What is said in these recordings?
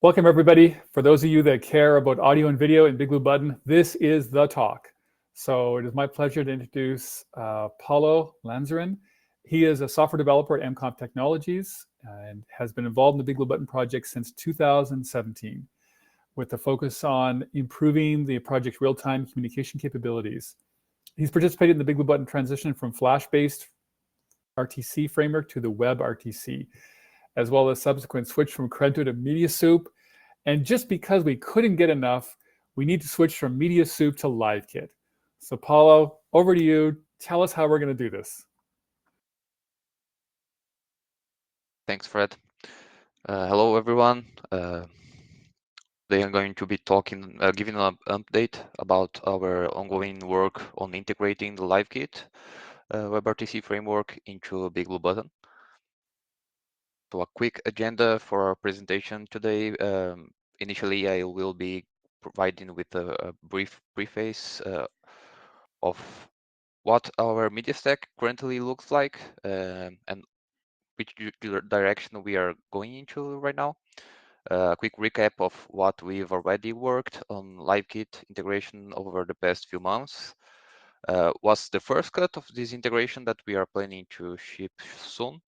Welcome, everybody. For those of you that care about audio and video in BigBlueButton, this is the talk. So it is my pleasure to introduce Paulo Lanzarin. He is a software developer at Mconf Technologies and has been involved in the BigBlueButton project since 2017, with a focus on improving the project's real-time communication capabilities. He's participated in the BigBlueButton transition from Flash-based RTC framework to the WebRTC, as well as subsequent switch from Renato to mediasoup. And just because we couldn't get enough, we need to switch from mediasoup to LiveKit. So Paulo, over to you. Tell us how we're going to do this. Thanks, Fred. Hello, everyone. Today I'm going to be giving an update about our ongoing work on integrating the LiveKit WebRTC framework into BigBlueButton. So a quick agenda for our presentation today. Initially, I will be providing with a brief preface of what our media stack currently looks like and which direction we are going into right now. A quick recap of what we've already worked on LiveKit integration over the past few months. What's the first cut of this integration that we are planning to ship soon,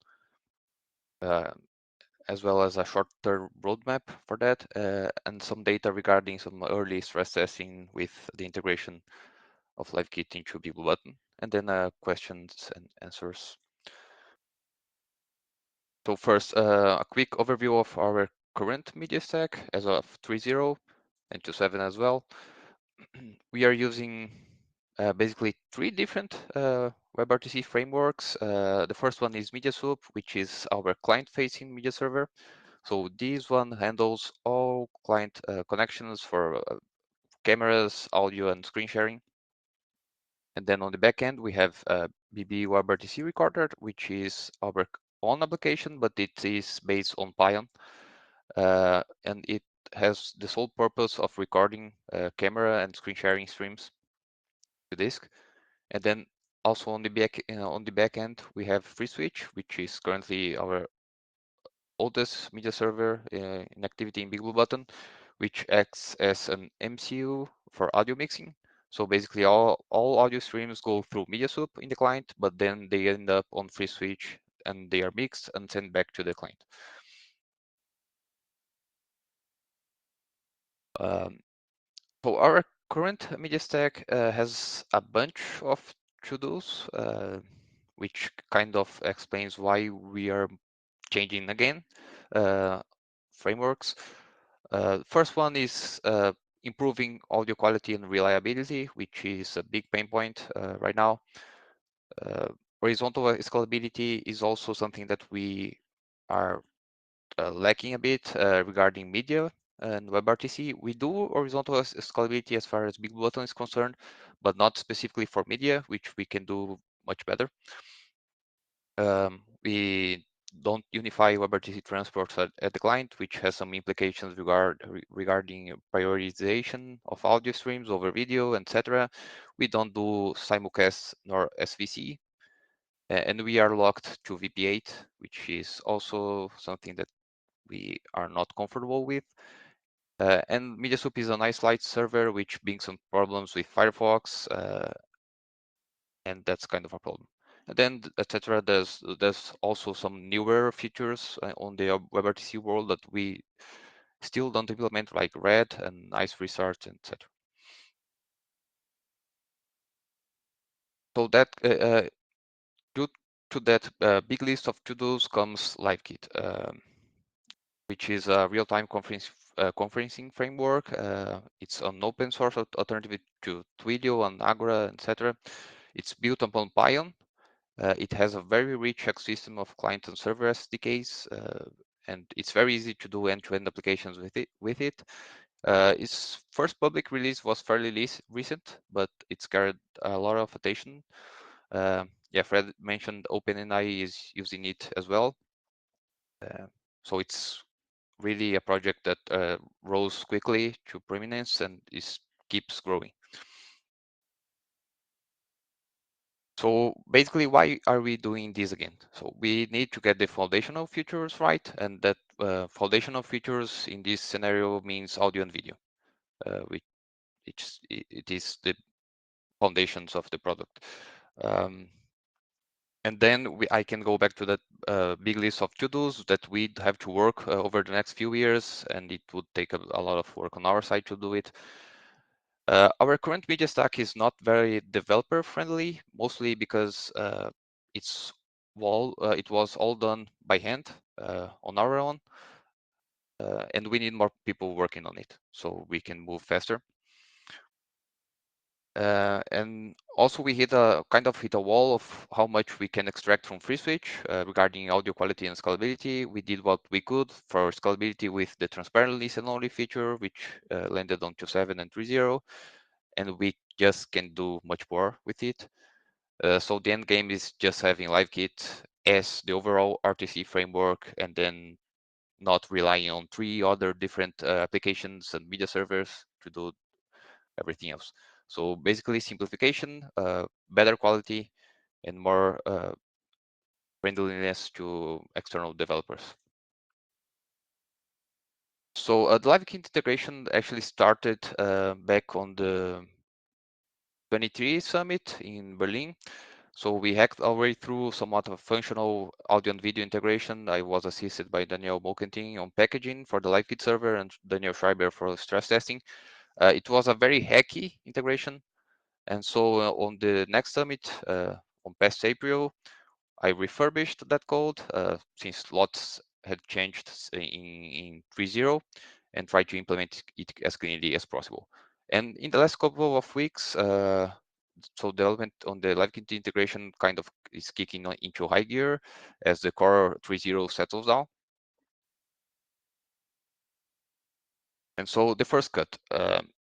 as well as a short-term roadmap for that, and some data regarding some early stress testing with the integration of LiveKit into BigBlueButton, and then questions and answers. So first, a quick overview of our current media stack as of 3.0 and 2.7 as well. We are using basically three different WebRTC frameworks. The first one is mediasoup, which is our client-facing media server. So this one handles all client connections for cameras, audio, and screen sharing. And then on the back end, we have BB WebRTC Recorder, which is our own application, but it is based on Python. And it has the sole purpose of recording camera and screen sharing streams to disk. And then also on the back end, we have FreeSwitch, which is currently our oldest media server in activity in BigBlueButton, which acts as an MCU for audio mixing. So basically all audio streams go through mediasoup in the client, but then they end up on FreeSwitch and they are mixed and sent back to the client. So our current media stack has a bunch of to-dos, which kind of explains why we are changing again frameworks. First one is improving audio quality and reliability, which is a big pain point right now. Horizontal scalability is also something that we are lacking a bit regarding media and WebRTC. We do horizontal scalability as far as BigBlueButton is concerned, but not specifically for media, which we can do much better. We don't unify WebRTC transports at the client, which has some implications regarding prioritization of audio streams over video, etc. We don't do simulcast nor SVC, and we are locked to VP8, which is also something that we are not comfortable with. And mediasoup is a nice light server, which brings some problems with Firefox, and that's kind of a problem. And then, etc. There's also some newer features on the WebRTC world that we still don't implement, like red and nice research, etc. So that due to that big list of to-dos comes LiveKit, which is a real-time conferencing framework. It's an open source alternative to Twilio and Agora, etc. It's built upon Python. It has a very rich ecosystem of client and server SDKs, and it's very easy to do end-to-end applications with it. Its first public release was fairly recent, but it's carried a lot of attention. Yeah, Fred mentioned OpenAI is using it as well. So it's really a project that rose quickly to prominence and keeps growing. So basically, why are we doing this again? So we need to get the foundational features right, and that foundational features in this scenario means audio and video, which it is the foundations of the product. And then I can go back to that big list of to-dos that we'd have to work over the next few years, and it would take a lot of work on our side to do it. Our current media stack is not very developer friendly, mostly because it was all done by hand on our own, and we need more people working on it so we can move faster. And also we hit a wall of how much we can extract from FreeSwitch regarding audio quality and scalability. We did what we could for scalability with the transparent listen only feature, which landed on 2.7 and 3.0, and we just can do much more with it. So the end game is just having LiveKit as the overall RTC framework, and then not relying on 3 other different applications and media servers to do everything else. So basically simplification, better quality, and more friendliness to external developers. So the LiveKit integration actually started back on the 23 summit in Berlin. So we hacked our way through somewhat of functional audio and video integration. I was assisted by Daniel Mokenting on packaging for the LiveKit server and Daniel Schreiber for stress testing. It was a very hacky integration. And so on the next summit, on past April, I refurbished that code since lots had changed in 3.0 and tried to implement it as cleanly as possible. And in the last couple of weeks, so development on the LiveKit integration kind of is kicking into high gear as the core 3.0 settles down. And so the first cut,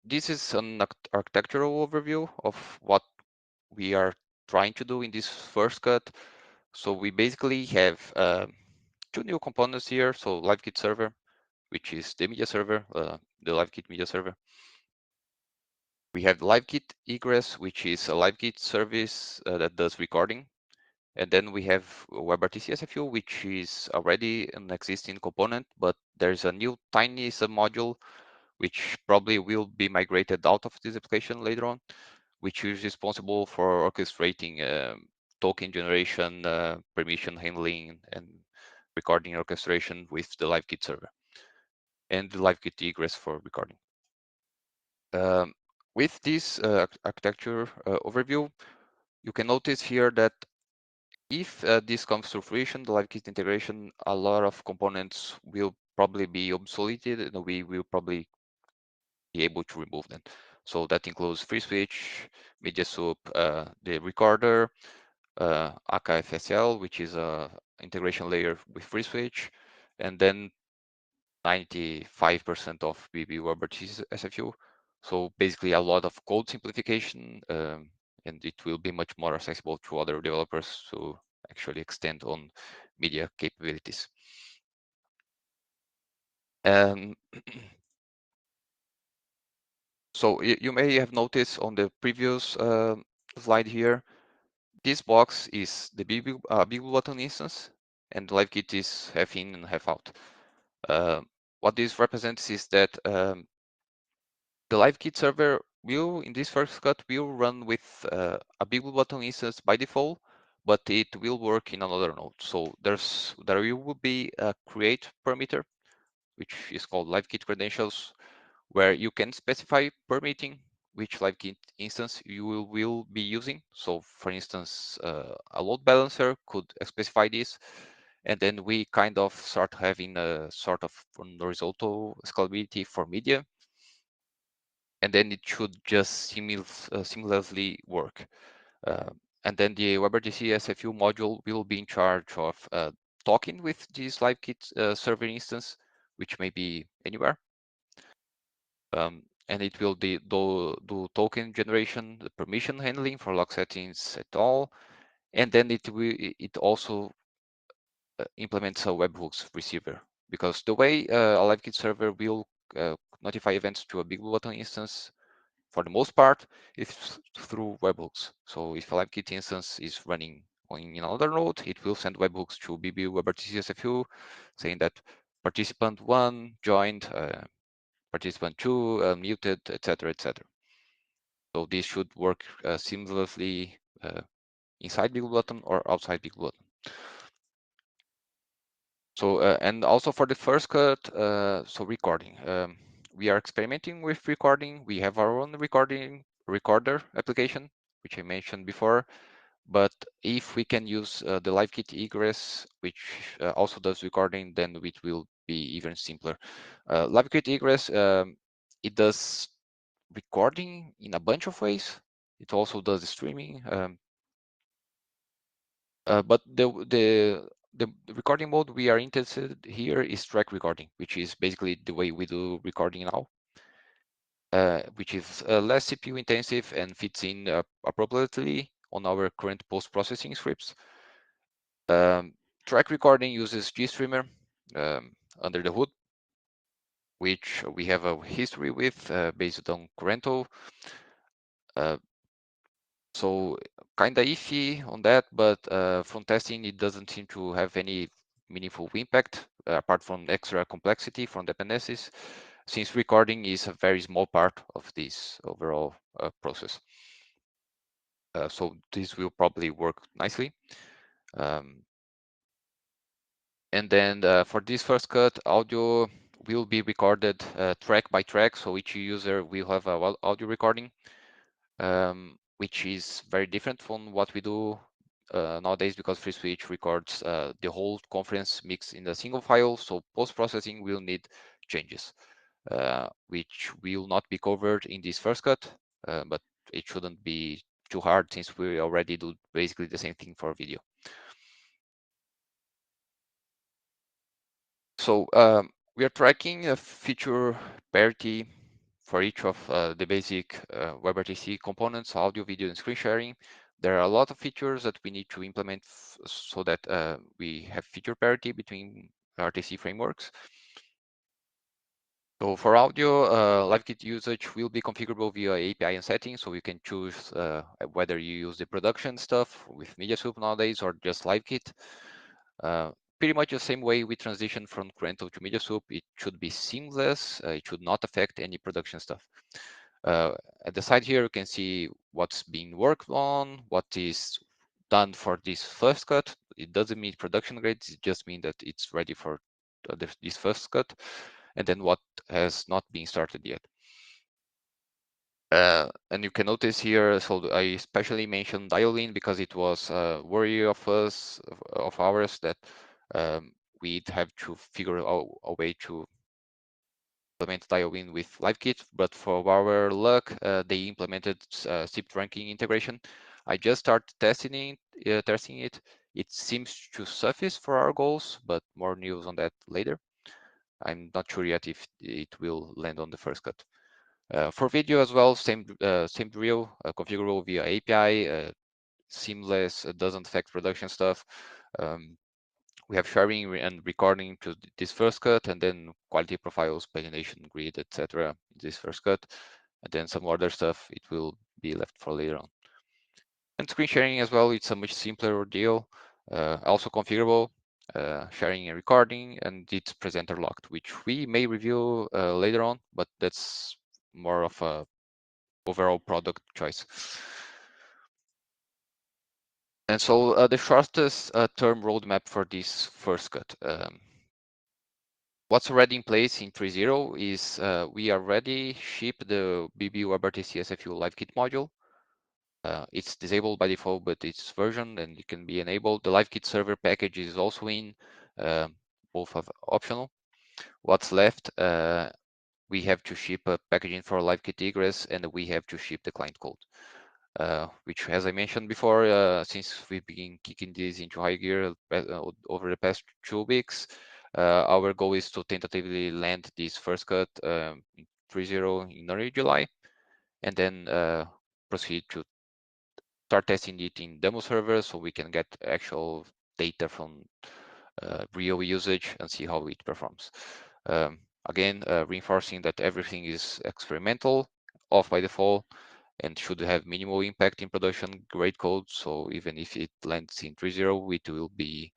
this is an architectural overview of what we are trying to do in this first cut. So we basically have 2 new components here. So LiveKit server, which is the media server, the LiveKit media server. We have LiveKit egress, which is a LiveKit service that does recording. And then we have WebRTC SFU, which is already an existing component, but there's a new tiny submodule, which probably will be migrated out of this application later on, which is responsible for orchestrating token generation, permission handling, and recording orchestration with the LiveKit server and the LiveKit egress for recording. With this architecture overview, you can notice here that if this comes to fruition, the LiveKit integration, a lot of components will probably be obsoleted, and we will probably be able to remove them. So that includes FreeSwitch, mediasoup, the recorder, AKFSL, which is a integration layer with FreeSwitch, and then 95% of WebRTC SFU. So basically a lot of code simplification, and it will be much more accessible to other developers to actually extend on media capabilities. So you may have noticed on the previous slide here, this box is the BigBlueButton instance, and LiveKit is half in and half out. What this represents is that the LiveKit server will, in this first cut, will run with a BigBlueButton instance by default, but it will work in another node. So there will be a create parameter, which is called LiveKit credentials, where you can specify permitting which LiveKit instance you will be using. So for instance, a load balancer could specify this, and then we kind of start having a sort of horizontal scalability for media, and then it should just seamlessly work. And then the WebRTC SFU module will be in charge of talking with this LiveKit server instance, which may be anywhere. And it will do token generation, the permission handling for log settings at all, and then it also implements a webhooks receiver, because the way a LiveKit server will notify events to a BigBlueButton instance for the most part, it's through webhooks. So if a LiveKit instance is running in another node, it will send webhooks to WebRTC SFU saying that participant 1 joined, participant 2 muted, etc., etc. So this should work seamlessly inside BigBlueButton or outside BigBlueButton. So and also for the first cut, so recording. We are experimenting with recording. We have our own recorder application, which I mentioned before. But if we can use the LiveKit egress, which also does recording, then it will be even simpler. LiveKit egress, it does recording in a bunch of ways. It also does streaming. But the recording mode we are interested here is track recording, which is basically the way we do recording now, which is less CPU intensive and fits in appropriately on our current post-processing scripts. Track recording uses GStreamer under the hood, which we have a history with based on Corento. So kind of iffy on that, but from testing, it doesn't seem to have any meaningful impact apart from extra complexity from dependencies, since recording is a very small part of this overall process. So this will probably work nicely. And then for this first cut, audio will be recorded track by track. So each user will have a audio recording, which is very different from what we do nowadays, because FreeSwitch records the whole conference mix in a single file. So post-processing will need changes, which will not be covered in this first cut, but it shouldn't be too hard since we already do basically the same thing for video. So we are tracking a feature parity for each of the basic WebRTC components, audio, video, and screen sharing. There are a lot of features that we need to implement so that we have feature parity between RTC frameworks. So for audio, LiveKit usage will be configurable via API and settings, so you can choose whether you use the production stuff with mediasoup nowadays or just LiveKit. Pretty much the same way we transition from Corento to mediasoup, it should be seamless. It should not affect any production stuff. At the side here, you can see what's being worked on, what is done for this first cut. It doesn't mean production grades, it just means that it's ready for this first cut, and then what has not been started yet. And you can notice here, so I especially mentioned dial-in because it was a worry of ours that we'd have to figure out a way to implement dial-in with LiveKit, but for our luck, they implemented SIP ranking integration. I just started testing it. It seems to suffice for our goals, but more news on that later. I'm not sure yet if it will land on the first cut. For video as well, same drill, configurable via API, seamless, doesn't affect production stuff. We have sharing and recording to this first cut, and then quality profiles, pagination, grid, etc. This first cut, and then some other stuff it will be left for later on. And screen sharing as well, it's a much simpler ordeal, also configurable, sharing and recording, and it's presenter locked, which we may review later on, but that's more of a overall product choice. And so the shortest term roadmap for this first cut. What's already in place in 3.0 is we already ship the WebRTC SFU LiveKit module. It's disabled by default, but it's versioned and it can be enabled. The LiveKit server package is also in, both are optional. What's left, we have to ship a packaging for LiveKit egress, and we have to ship the client code. Which, as I mentioned before, since we've been kicking this into high gear over the past 2 weeks, our goal is to tentatively land this first cut in 3.0 in early July, and then proceed to start testing it in demo servers so we can get actual data from real usage and see how it performs. Again, reinforcing that everything is experimental. off by default and should have minimal impact in production grade code. So even if it lands in 3.0, it will be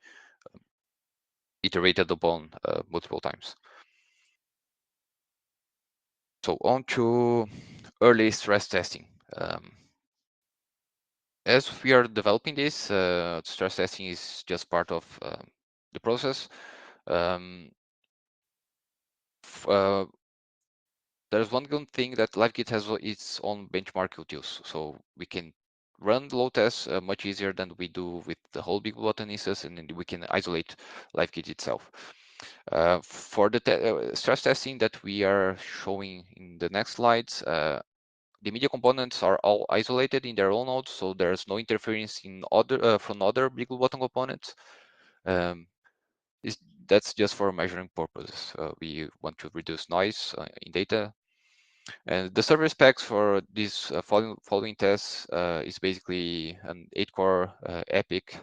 iterated upon multiple times. So on to early stress testing. As we are developing this, stress testing is just part of the process. There's one good thing that LiveKit has its own benchmark utils, so we can run load tests much easier than we do with the whole BigBlueButton instance, and then we can isolate LiveKit itself. For the stress testing that we are showing in the next slides, the media components are all isolated in their own nodes, so there's no interference in from other BigBlueButton components. That's just for measuring purposes. We want to reduce noise in data. And the server specs for these following tests is basically an 8-core EPIC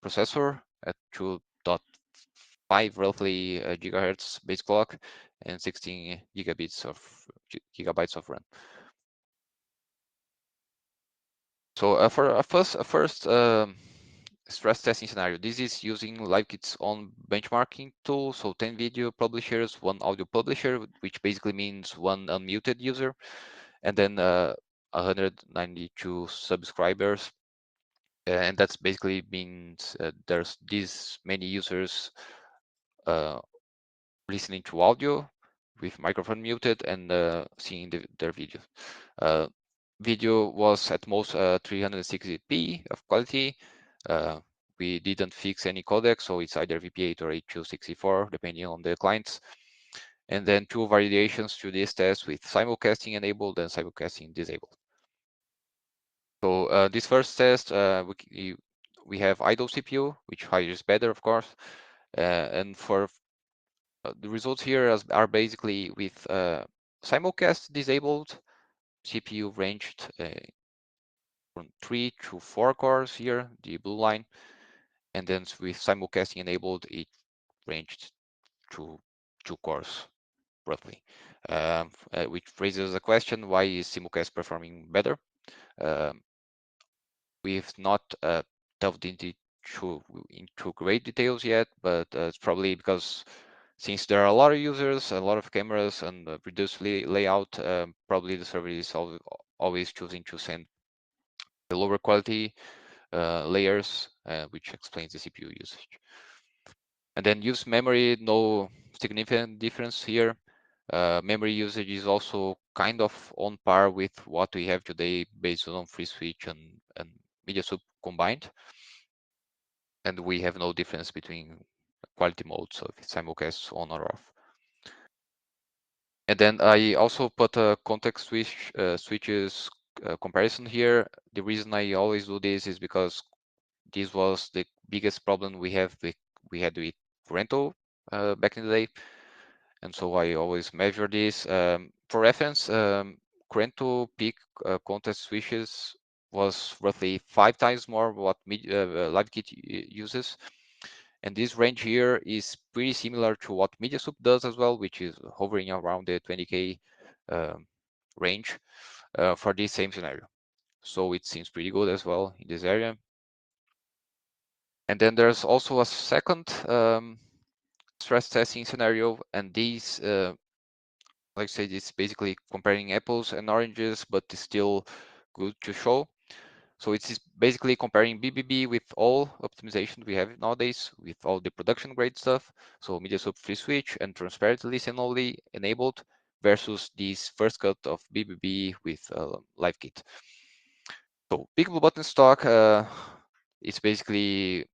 processor at 2.5 roughly gigahertz base clock and 16 gigabytes of gigabytes of RAM. So for a first stress testing scenario, this is using LiveKit's own benchmarking tool. So 10 video publishers, 1 audio publisher, which basically means 1 unmuted user, and then 192 subscribers. And that's basically means there's these many users listening to audio with microphone muted and seeing their video. Video was at most 360p of quality. We didn't fix any codec, so it's either VP8 or H264, depending on the clients. And then 2 variations to this test with simulcasting enabled and simulcasting disabled. So this first test, we have idle CPU, which hires better, of course. And for the results here are basically with simulcast disabled, CPU ranged from 3 to 4 cores here, the blue line. And then with simulcasting enabled, it ranged to 2 cores, roughly. Which raises the question, why is simulcast performing better? We've not delved into great details yet, but it's probably because since there are a lot of users, a lot of cameras, and reduced layout, probably the server is always choosing to send the lower quality layers, which explains the CPU usage. And then use memory, no significant difference here. Memory usage is also kind of on par with what we have today based on FreeSwitch and mediasoup combined. And we have no difference between quality modes, so if it's simulcast on or off. And then I also put a context switches comparison here. The reason I always do this is because this was the biggest problem we had with Renato back in the day. And so I always measure this. For reference, Renato peak context switches was roughly 5 times more what LiveKit uses. And this range here is pretty similar to what mediasoup does as well, which is hovering around the 20K range for this same scenario. So it seems pretty good as well in this area. And then there's also a second stress testing scenario, and these, like I said, it's basically comparing apples and oranges, but it's still good to show. So it's basically comparing BBB with all optimization we have nowadays, with all the production grade stuff. So mediasoup FreeSwitch and transparent listen only enabled versus this first cut of BBB with LiveKit. So BigBlueButton stock, it's basically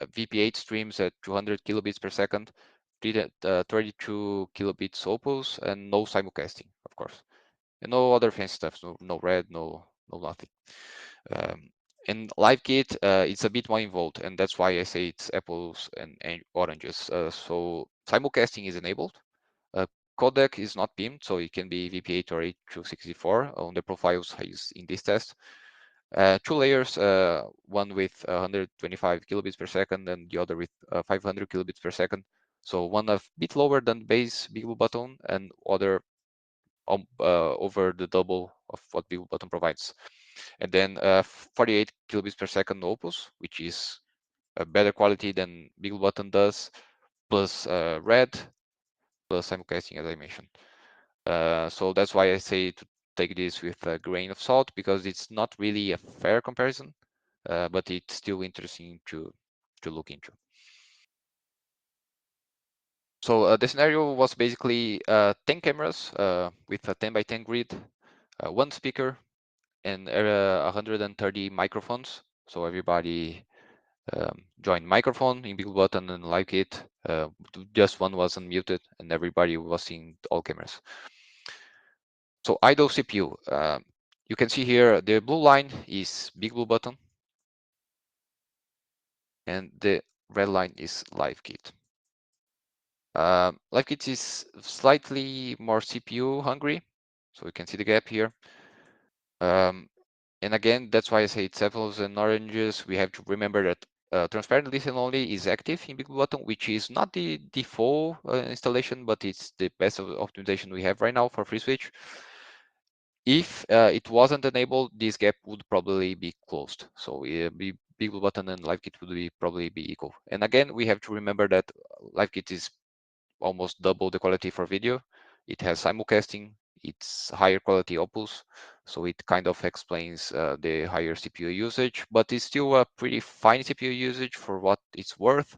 VP8 streams at 200 kilobits per second, 32 kilobits opus, and no simulcasting, of course. And no other fancy stuff, no red, no nothing. And LiveKit, it's a bit more involved, and that's why I say it's apples and oranges. So simulcasting is enabled. Codec is not beamed, so it can be VP8 or H264 on the profiles used in this test. 2 layers, one with 125 kilobits per second and the other with 500 kilobits per second. So one a bit lower than base BigBlueButton and other over the double of what BigBlueButton provides. And then 48 kilobits per second Opus, which is a better quality than BigBlueButton does, plus red, plus simulcasting, as I mentioned. So that's why I say to take this with a grain of salt, because it's not really a fair comparison, but it's still interesting to look into. So the scenario was basically 10 cameras with a 10 by 10 grid, one speaker, and 130 microphones. So everybody joined microphone in BigBlueButton and LiveKit. Just one was unmuted, and everybody was seeing all cameras. So idle CPU. You can see here the blue line is BigBlueButton, and the red line is LiveKit. LiveKit is slightly more CPU hungry, so you can see the gap here. And again, that's why I say it's apples and oranges. We have to remember that transparent listen only is active in BigBlueButton, which is not the default installation, but it's the best optimization we have right now for FreeSwitch. If it wasn't enabled, this gap would probably be closed. So BigBlueButton and LiveKit would probably be equal. And again, we have to remember that LiveKit is almost double the quality for video. It has simulcasting, it's higher quality Opus, so it kind of explains the higher CPU usage, but it's still a pretty fine CPU usage for what it's worth,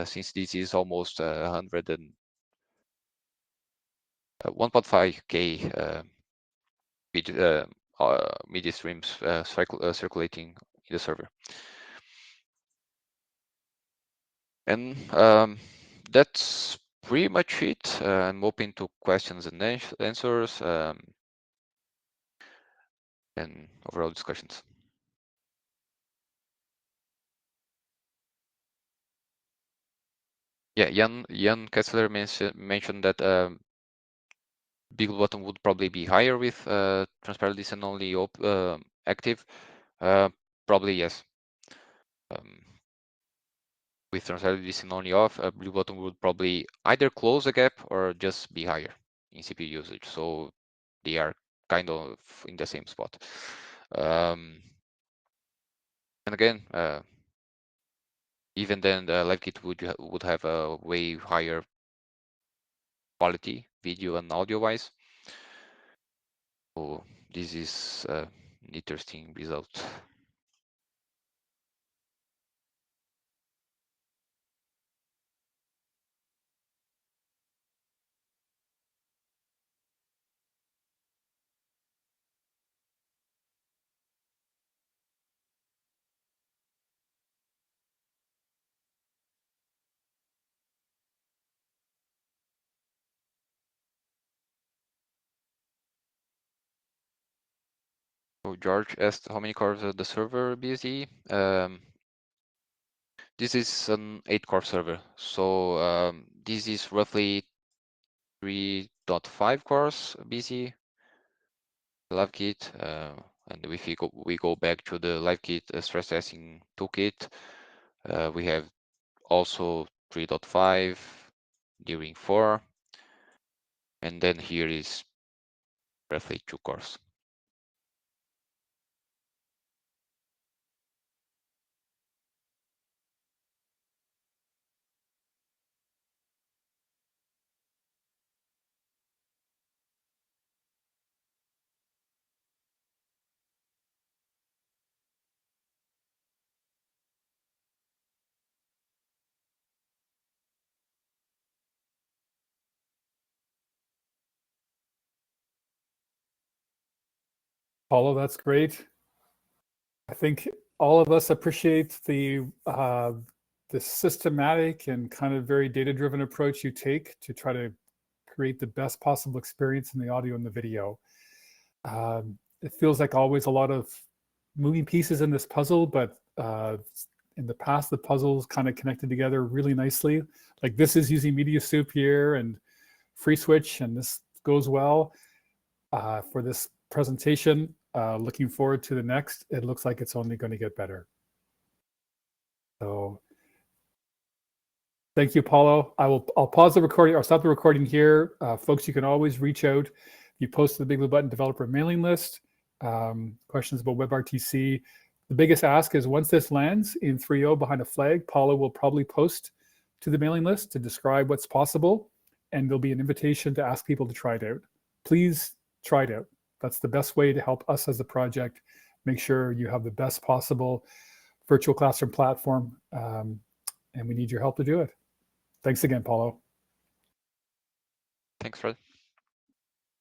since this is almost 1.5K media streams circulating in the server. And that's pretty much it. I'm open to questions and answers and overall discussions. Yeah, Jan Kessler mentioned that BigBlueButton would probably be higher with transparent listen only active. Probably yes. With transparent listen only off, BlueButton would probably either close the gap or just be higher in CPU usage. So they are kind of in the same spot. And again, even then, the LiveKit would have a way higher quality, video and audio wise. So this is an interesting result. So George asked how many cores are the server BSD. This is an 8-core server. So this is roughly 3.5 cores BSD. LiveKit, and if we go back to the LiveKit stress testing toolkit, we have also 3.5 during 4, and then here is roughly 2 cores. Paulo, that's great. I think all of us appreciate the systematic and kind of very data-driven approach you take to try to create the best possible experience in the audio and the video. It feels like always a lot of moving pieces in this puzzle, but in the past, the puzzles kind of connected together really nicely. Like this is using mediasoup here and FreeSwitch, and this goes well for this presentation. Looking forward to the next. It looks like it's only going to get better. So thank you, Paulo. I'll pause the recording or stop the recording here. Folks, you can always reach out You post to the BigBlueButton developer mailing list. Questions about WebRTC. The biggest ask is once this lands in 3.0 behind a flag, Paulo will probably post to the mailing list to describe what's possible, and there'll be an invitation to ask people to try it out. Please try it out. That's the best way to help us as a project make sure you have the best possible virtual classroom platform, and we need your help to do it. Thanks again, Paulo. Thanks, Fred.